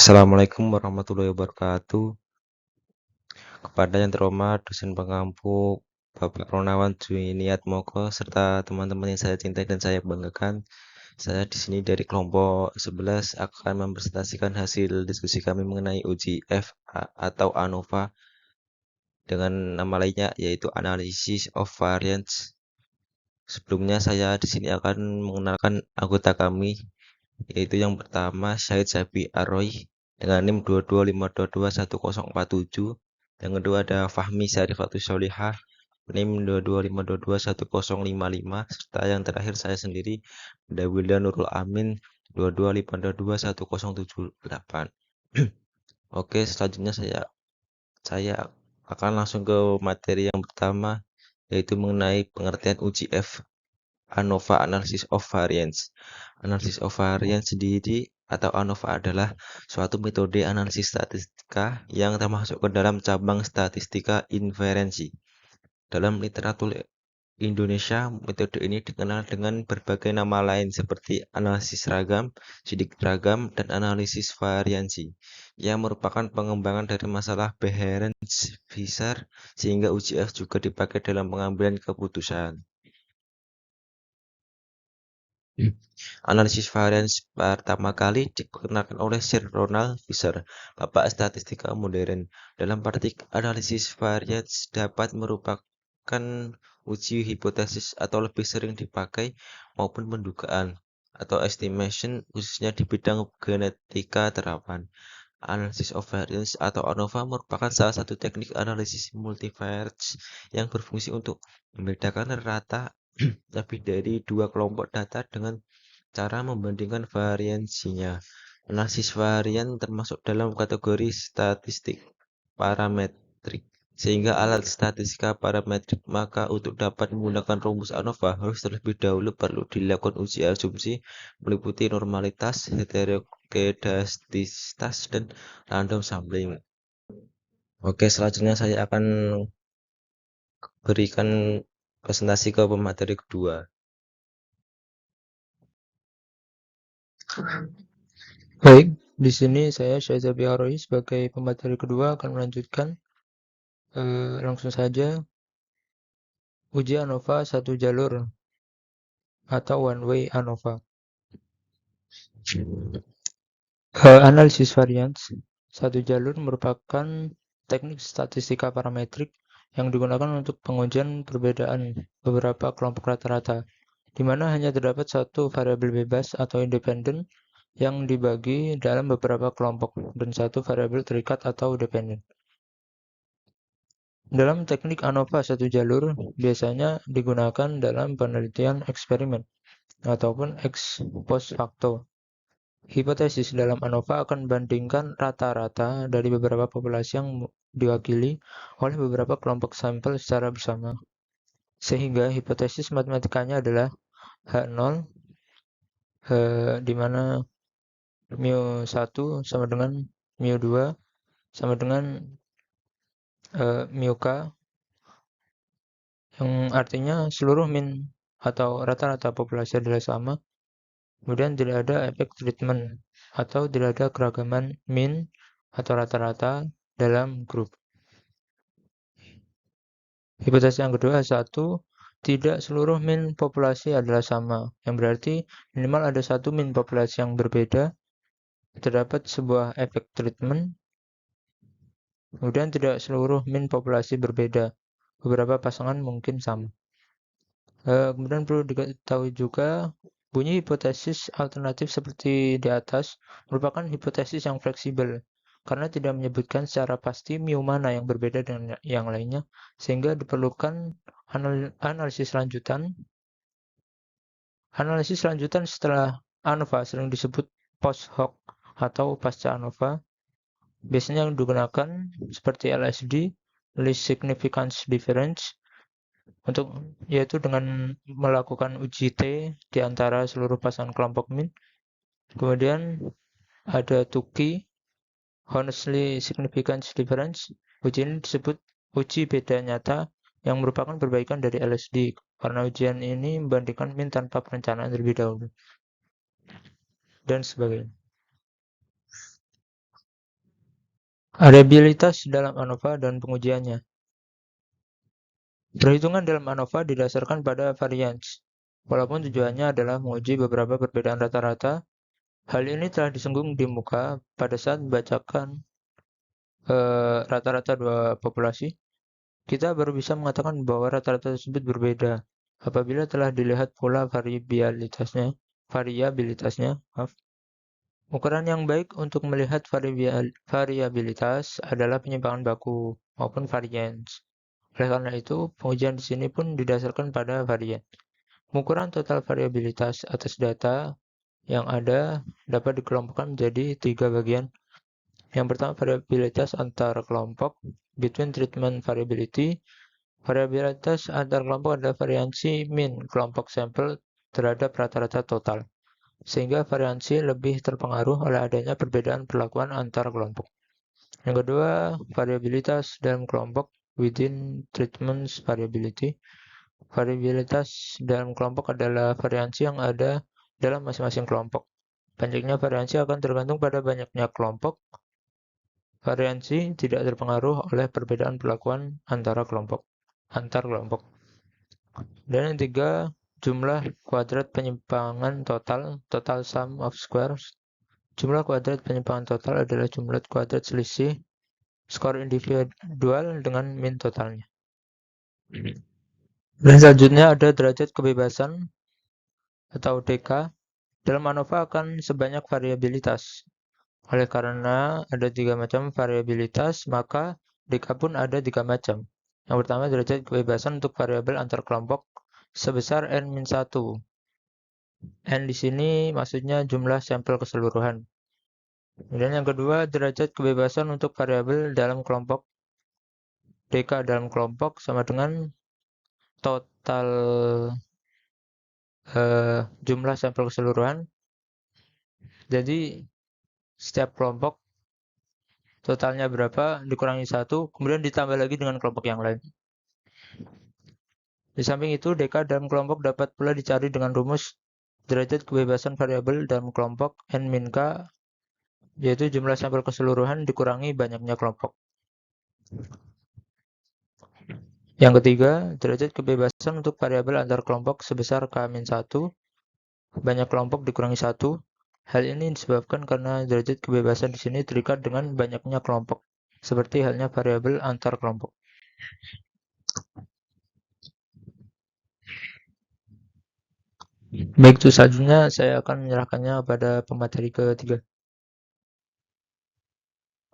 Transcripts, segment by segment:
Assalamualaikum warahmatullahi wabarakatuh. Kepada yang terhormat dosen pengampu Bapak Ronawan Juiniatmoko serta teman-teman yang saya cintai dan saya banggakan. Saya di sini dari kelompok 11 akan mempresentasikan hasil diskusi kami mengenai uji atau ANOVA dengan nama lainnya yaitu Analysis of Variance. Sebelumnya saya di sini akan mengenalkan anggota kami, yaitu yang pertama Syahid Sabi Aroy dengan NIM 225221047. Yang kedua ada Fahmi Syarifatus Solihah NIM 225221055, serta yang terakhir saya sendiri ada Wildan Nurul Amin 225221078. Oke, selanjutnya saya akan langsung ke materi yang pertama, yaitu mengenai pengertian uji ANOVA, Analysis of Variance. Analysis of Variance sendiri atau ANOVA adalah suatu metode analisis statistika yang termasuk ke dalam cabang statistika inferensi. Dalam literatur Indonesia, metode ini dikenal dengan berbagai nama lain seperti analisis ragam, sidik ragam, dan analisis variansi, yang merupakan pengembangan dari masalah Behrens-Fisher, sehingga UGF juga dipakai dalam pengambilan keputusan. Analisis varians pertama kali dikenalkan oleh Sir Ronald Fisher, bapak statistika modern. Dalam praktik, analisis varians dapat merupakan uji hipotesis atau lebih sering dipakai maupun pendugaan atau estimation khususnya di bidang genetika terapan. Analysis of variance atau ANOVA merupakan salah satu teknik analisis multivariate yang berfungsi untuk membedakan rata lebih dari dua kelompok data dengan cara membandingkan variansinya. Analisis varian termasuk dalam kategori statistik parametrik, sehingga alat statistika parametrik, maka untuk dapat menggunakan rumus ANOVA harus terlebih dahulu perlu dilakukan uji asumsi meliputi normalitas, heterokedastisitas, dan random sampling. Oke, selanjutnya saya akan berikan presentasi ke pemateri kedua. Baik, di sini saya Syazabi Aroi sebagai pemateri kedua akan melanjutkan langsung saja uji ANOVA satu jalur atau one way ANOVA. Analisis variance satu jalur merupakan teknik statistika parametrik yang digunakan untuk pengujian perbedaan beberapa kelompok rata-rata, di mana hanya terdapat satu variabel bebas atau independen yang dibagi dalam beberapa kelompok dan satu variabel terikat atau dependen. Dalam teknik ANOVA satu jalur biasanya digunakan dalam penelitian eksperimen ataupun ex post facto. Hipotesis dalam ANOVA akan membandingkan rata-rata dari beberapa populasi yang diwakili oleh beberapa kelompok sampel secara bersama. Sehingga hipotesis matematikanya adalah H0 di mana mu1 sama dengan mu2 sama dengan mu k, yang artinya seluruh min atau rata-rata populasi adalah sama. Kemudian tidak ada efek treatment atau tidak ada keragaman min atau rata-rata dalam grup. Hipotesis yang kedua, satu, tidak seluruh min populasi adalah sama, yang berarti minimal ada satu min populasi yang berbeda, terdapat sebuah efek treatment. Kemudian tidak seluruh min populasi berbeda, beberapa pasangan mungkin sama. Kemudian perlu diketahui juga, bunyi hipotesis alternatif seperti di atas merupakan hipotesis yang fleksibel karena tidak menyebutkan secara pasti mu mana yang berbeda dengan yang lainnya, sehingga diperlukan analisis lanjutan. Analisis lanjutan setelah ANOVA sering disebut post hoc atau pasca ANOVA. Biasanya yang digunakan seperti LSD, least significance difference, yaitu dengan melakukan uji T di antara seluruh pasangan kelompok min. Kemudian ada Tukey, honestly significance difference. Uji ini disebut uji beda nyata yang merupakan perbaikan dari LSD karena ujian ini membandingkan min tanpa perencanaan terlebih dahulu dan sebagainya. Variabilitas dalam ANOVA dan pengujiannya. Perhitungan dalam ANOVA didasarkan pada variance, walaupun tujuannya adalah menguji beberapa perbedaan rata-rata. Hal ini telah disinggung di muka pada saat membacakan rata-rata dua populasi. Kita baru bisa mengatakan bahwa rata-rata tersebut berbeda apabila telah dilihat pola variabilitasnya. Ukuran yang baik untuk melihat variabilitas adalah penyimpangan baku maupun variance. Oleh karena itu, pengujian di sini pun didasarkan pada variance. Ukuran total variabilitas atas data yang ada dapat dikelompokkan menjadi 3 bagian. Yang pertama, variabilitas antar kelompok, between treatment variability. Variabilitas antar kelompok adalah variansi min kelompok sampel terhadap rata-rata total, sehingga variansi lebih terpengaruh oleh adanya perbedaan perlakuan antar kelompok. Yang kedua, variabilitas dalam kelompok, within treatments variability. Variabilitas dalam kelompok adalah variansi yang ada dalam masing-masing kelompok. Banyaknya variansi akan tergantung pada banyaknya kelompok. Variansi tidak terpengaruh oleh perbedaan perlakuan antar kelompok. Dan yang ketiga, jumlah kuadrat penyimpangan total sum of squares. Jumlah kuadrat penyimpangan total adalah jumlah kuadrat selisih skor individual dengan min totalnya. Dan selanjutnya ada derajat kebebasan atau DK. Dalam ANOVA akan sebanyak variabilitas. Oleh karena ada 3 macam variabilitas, maka DK pun ada 3 macam. Yang pertama, derajat kebebasan untuk variabel antar kelompok sebesar N-1. N di sini maksudnya jumlah sampel keseluruhan. Kemudian yang kedua, derajat kebebasan untuk variabel dalam kelompok. DK dalam kelompok sama dengan total jumlah sampel keseluruhan. Jadi setiap kelompok totalnya berapa dikurangi 1, kemudian ditambah lagi dengan kelompok yang lain. Di samping itu, DK dalam kelompok dapat pula dicari dengan rumus derajat kebebasan variabel dalam kelompok N-K, yaitu jumlah sampel keseluruhan dikurangi banyaknya kelompok. Yang ketiga, derajat kebebasan untuk variabel antar kelompok sebesar K-1, banyak kelompok dikurangi 1. Hal ini disebabkan karena derajat kebebasan di sini terikat dengan banyaknya kelompok, seperti halnya variabel antar kelompok. Baik, itu selanjutnya saya akan menyerahkannya kepada pemateri ketiga.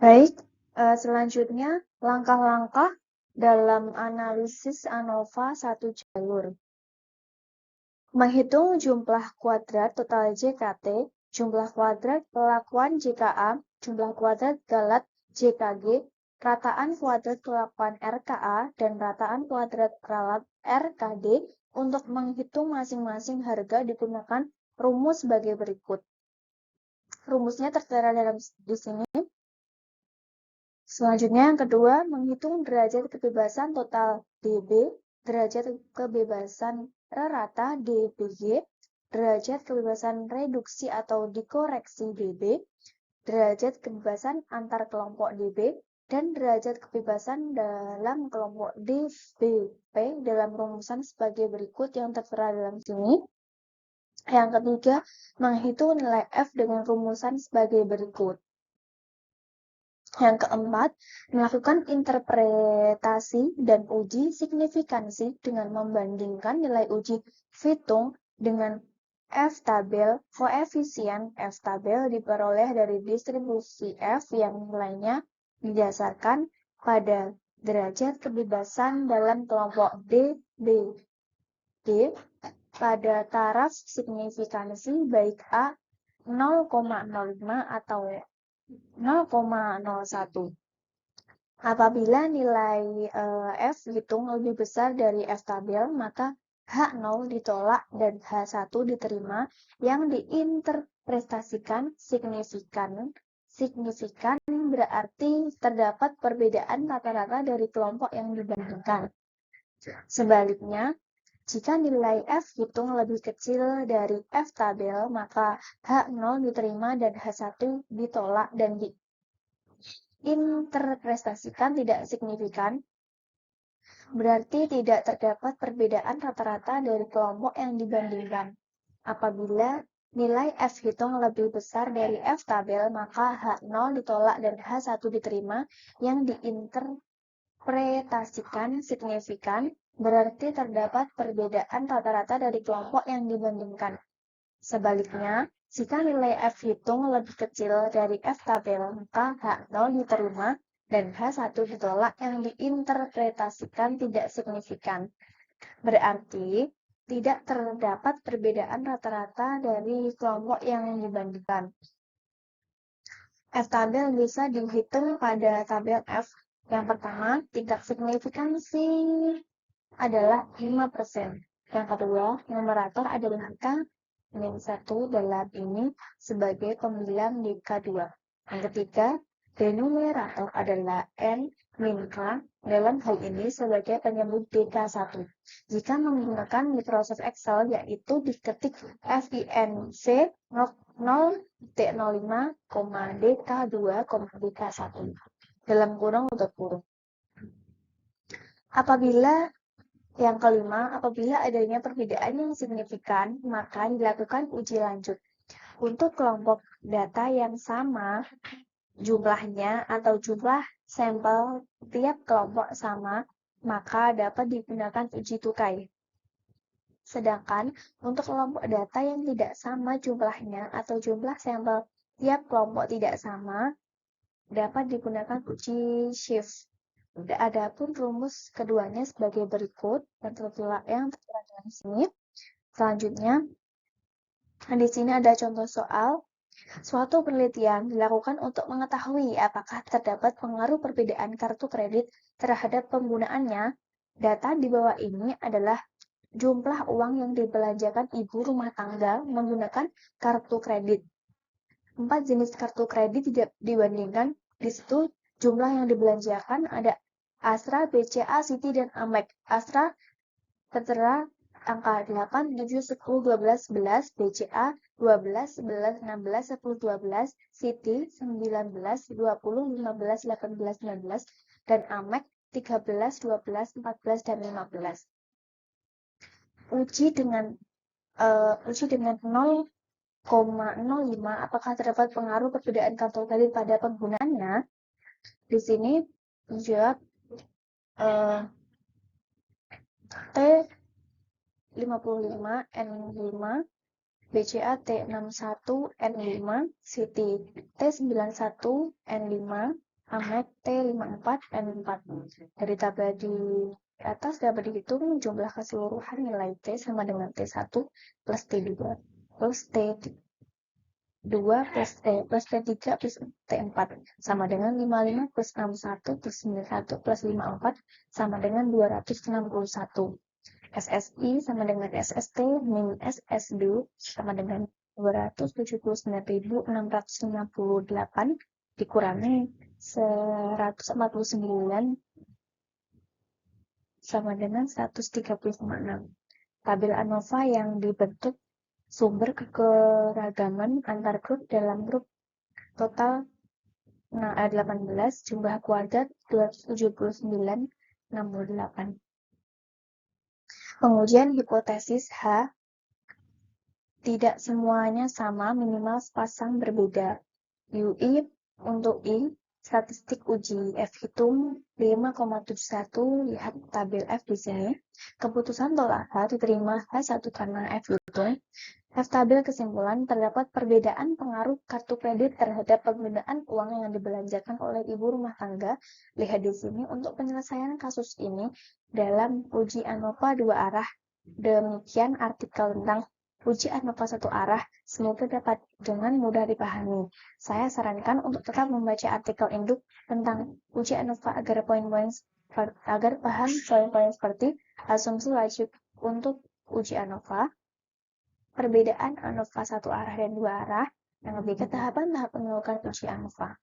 Baik, selanjutnya langkah-langkah dalam analisis ANOVA satu jalur. Menghitung jumlah kuadrat total JKT, jumlah kuadrat kelakuan JKA, jumlah kuadrat galat JKG, rataan kuadrat kelakuan RKA, dan rataan kuadrat galat RKD. Untuk menghitung masing-masing harga digunakan rumus sebagai berikut. Rumusnya tertera di sini. Selanjutnya yang kedua, menghitung derajat kebebasan total DB, derajat kebebasan rata DBG, derajat kebebasan reduksi atau dikoreksi DB, derajat kebebasan antar kelompok DB, dan derajat kebebasan dalam kelompok DBP dalam rumusan sebagai berikut yang tertera dalam sini. Yang ketiga, menghitung nilai F dengan rumusan sebagai berikut. Yang keempat, melakukan interpretasi dan uji signifikansi dengan membandingkan nilai uji Vitung dengan F-tabel. Koefisien F-tabel diperoleh dari distribusi F yang nilainya didasarkan pada derajat kebebasan dalam kelompok D, B, D pada taraf signifikansi baik A 0,05 atau 0,01. Apabila nilai F hitung lebih besar dari F-tabel, maka H0 ditolak dan H1 diterima yang diinterpretasikan signifikan. Signifikan berarti terdapat perbedaan rata-rata dari kelompok yang dibandingkan. Sebaliknya, jika nilai F hitung lebih kecil dari F-tabel, maka H0 diterima dan H1 ditolak dan diinterpretasikan tidak signifikan, berarti tidak terdapat perbedaan rata-rata dari kelompok yang dibandingkan. Apabila nilai F hitung lebih besar dari F tabel, maka H0 ditolak dan H1 diterima. Yang diinterpretasikan signifikan, berarti terdapat perbedaan rata-rata dari kelompok yang dibandingkan. Sebaliknya, jika nilai F hitung lebih kecil dari F tabel, maka H0 diterima dan H1 ditolak. Yang diinterpretasikan tidak signifikan, berarti tidak terdapat perbedaan rata-rata dari kelompok yang dibandingkan. F tabel bisa dihitung pada tabel F. Yang pertama, tingkat signifikansi adalah 5%. Yang kedua, numerator adalah angka -1 dalam ini sebagai pembilang di K2. Yang ketiga, denumerator adalah N min K dalam hal ini sebagai penyebut DK1. Jika menggunakan Microsoft Excel, yaitu diketik FINC 0.05, DK2, DK1 dalam kurung tutup kurung. Yang kelima, apabila adanya perbedaan yang signifikan, maka dilakukan uji lanjut. Untuk kelompok data yang sama jumlahnya atau jumlah sampel tiap kelompok sama, maka dapat digunakan uji tukai. Sedangkan untuk kelompok data yang tidak sama jumlahnya atau jumlah sampel tiap kelompok tidak sama, dapat digunakan uji shift. Adapun rumus keduanya sebagai berikut yang tertera di sini. Selanjutnya, di sini ada contoh soal. Suatu penelitian dilakukan untuk mengetahui apakah terdapat pengaruh perbedaan kartu kredit terhadap penggunaannya. Data di bawah ini adalah jumlah uang yang dibelanjakan ibu rumah tangga menggunakan kartu kredit. 4 jenis kartu kredit dibandingkan. Di situ jumlah yang dibelanjakan ada Astra, BCA, Citi, dan Amek. Astra tertera angka 8, 7, 10, 12, 11, BCA 12, 11, 16, 10, 12, Citi 19, 20, 15, 18, 19, dan Amek 13, 12, 14, dan 15. Uji dengan 0,05 apakah terdapat pengaruh perbedaan kartu kredit pada penggunaannya? Di sini dijawab T55 N5, BCA T61 N5, Citi T91 N5, Amek T54 N4. Dari tabel di atas dapat dihitung jumlah keseluruhan nilai T sama dengan T1 plus T2 plus T2 plus T3 plus T4 sama dengan 55 plus 61 plus 91 plus 54 sama dengan 261. SSI sama dengan SST min SSB sama dengan 279.658 dikurangi 149 sama dengan 130,6. Tabel ANOVA yang dibentuk sumber kekeragaman antar grup dalam grup total 18, jumlah kuadrat 279,68. Pengujian hipotesis H. Tidak semuanya sama, minimal sepasang berbeda. UI untuk I, statistik uji F hitung 5,71, lihat tabel F di sini. Keputusan tolak H diterima H1 karena F hitung. F tabel kesimpulan, terdapat perbedaan pengaruh kartu kredit terhadap penggunaan uang yang dibelanjakan oleh ibu rumah tangga. Lihat di sini untuk penyelesaian kasus ini dalam uji ANOVA 2 arah. Demikian artikel tentang uji ANOVA 1 arah, semoga dapat dengan mudah dipahami. Saya sarankan untuk tetap membaca artikel induk tentang uji ANOVA agar paham poin-poin seperti asumsi wajib untuk uji ANOVA, perbedaan ANOVA 1 arah dan 2 arah, yang lebih ke tahapan-tahap melakukan uji ANOVA.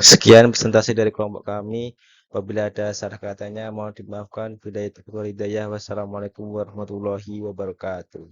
Sekian presentasi dari kelompok kami. Apabila ada salah katanya mohon dimaafkan. Wassalamualaikum warahmatullahi wabarakatuh.